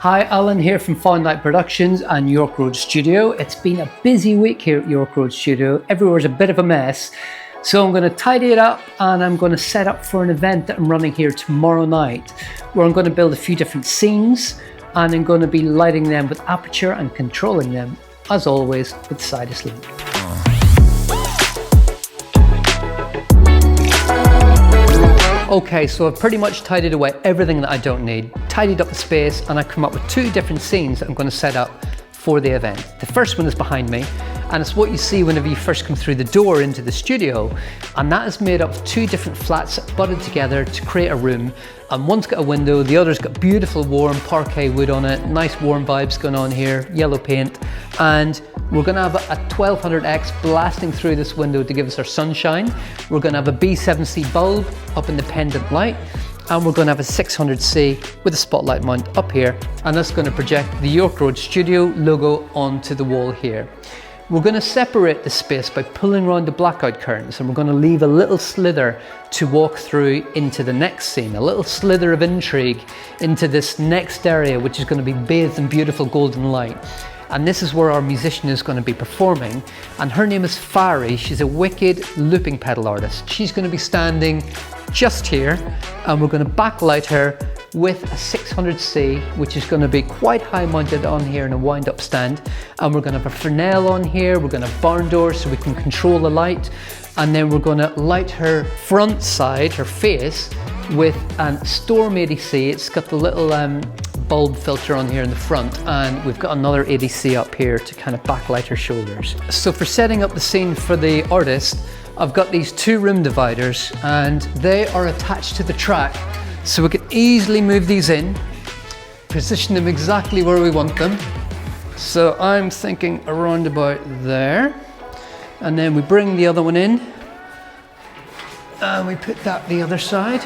Hi, Alan here from Fine Light Productions and York Road Studio. It's been a busy week here at York Road Studio. Everywhere's a bit of a mess. So I'm going to tidy it up and I'm going to set up for an event that I'm running here tomorrow night, where I'm going to build a few different scenes and I'm going to be lighting them with Aputure and controlling them, as always, with Sidus Link. Okay, so I've pretty much tidied away everything that I don't need, tidied up the space, and I've come up with two different scenes that I'm going to set up for the event. The first one is behind me, and it's what you see whenever you first come through the door into the studio, and that is made up of two different flats that butted together to create a room, and one's got a window, the other's got beautiful warm parquet wood on it, nice warm vibes going on here, yellow paint, and we're going to have a 1200X blasting through this window to give us our sunshine. We're going to have a B7C bulb up in the pendant light, and we're going to have a 600C with a spotlight mount up here, and that's going to project the York Road Studio logo onto the wall here. We're going to separate the space by pulling around the blackout curtains, and we're going to leave a little slither to walk through into the next scene, a little slither of intrigue into this next area, which is going to be bathed in beautiful golden light. And this is where our musician is going to be performing, and her name is Fari. She's a wicked looping pedal artist. She's going to be standing just here, and we're going to backlight her with a 600C, which is going to be quite high mounted on here in a wind up stand, and we're going to have a Fresnel on here, we're going to have barn doors so we can control the light, and then we're going to light her front side, her face, with a Storm ADC. It's got the little bulb filter on here in the front, and we've got another ADC up here to kind of backlight her shoulders. So for setting up the scene for the artist, I've got these two room dividers, and they are attached to the track, so we can easily move these in, position them exactly where we want them. So I'm thinking around about there, and then we bring the other one in and we put that the other side.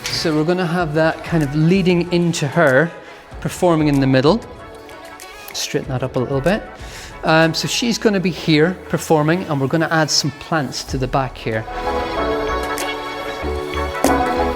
So we're going to have that kind of leading into her performing in the middle. Straighten that up a little bit. So she's going to be here performing, and we're going to add some plants to the back here.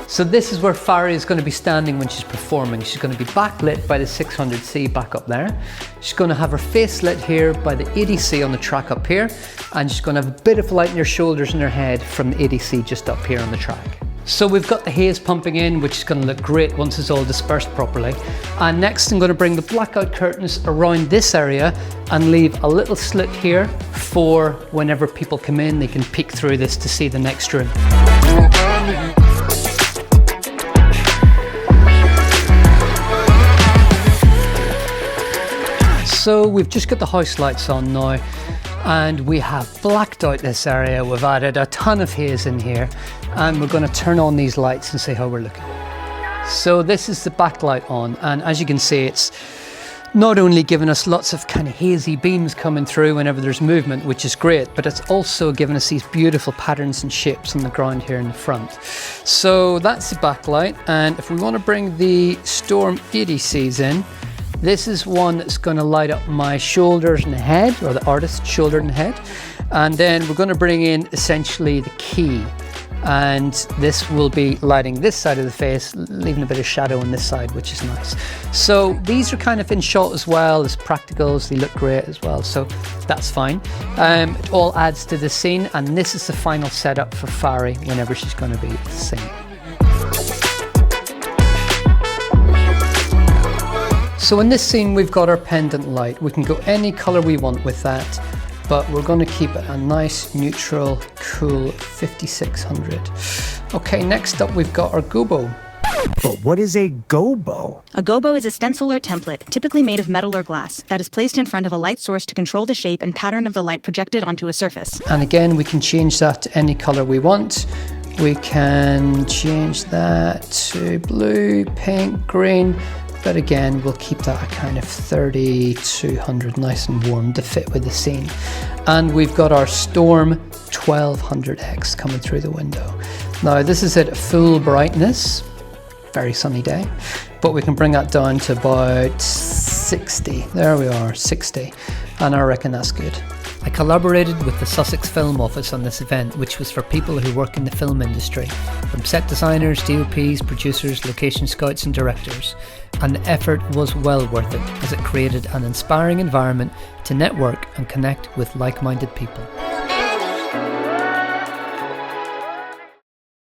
So this is where Fari is going to be standing when she's performing. She's going to be backlit by the 600C back up there. She's going to have her face lit here by the ADC on the track up here, and she's going to have a bit of light in her shoulders and her head from the ADC just up here on the track. So we've got the haze pumping in, which is going to look great once it's all dispersed properly. And next I'm going to bring the blackout curtains around this area and leave a little slit here for whenever people come in, they can peek through this to see the next room. So we've just got the house lights on now, and we have blacked out this area. We've added a ton of haze in here, and we're going to turn on these lights and see how we're looking. So this is the backlight on, and as you can see, it's not only giving us lots of kind of hazy beams coming through whenever there's movement, which is great, but it's also giving us these beautiful patterns and shapes on the ground here in the front. So that's the backlight, and if we want to bring the Storm ADCs in, this is one that's going to light up my shoulders and head, or the artist's shoulder and head. And then we're going to bring in essentially the key. And this will be lighting this side of the face, leaving a bit of shadow on this side, which is nice. So these are kind of in shot as well as practicals. They look great as well, so that's fine. It all adds to the scene, and this is the final setup for Fari whenever she's going to be singing. So in this scene we've got our pendant light. We can go any colour we want with that, but we're going to keep it a nice neutral cool 5600. Okay, next up we've got our gobo. But what is a gobo? A gobo is a stencil or template, typically made of metal or glass, that is placed in front of a light source to control the shape and pattern of the light projected onto a surface. And again, we can change that to any colour we want. We can change that to blue, pink, green. But again, we'll keep that a kind of 3200, nice and warm to fit with the scene. And we've got our Storm 1200X coming through the window. Now this is at full brightness, very sunny day, but we can bring that down to about 60. There we are, 60. And I reckon that's good. I collaborated with the Sussex Film Office on this event, which was for people who work in the film industry, from set designers, DOPs, producers, location scouts and directors. And the effort was well worth it, as it created an inspiring environment to network and connect with like-minded people.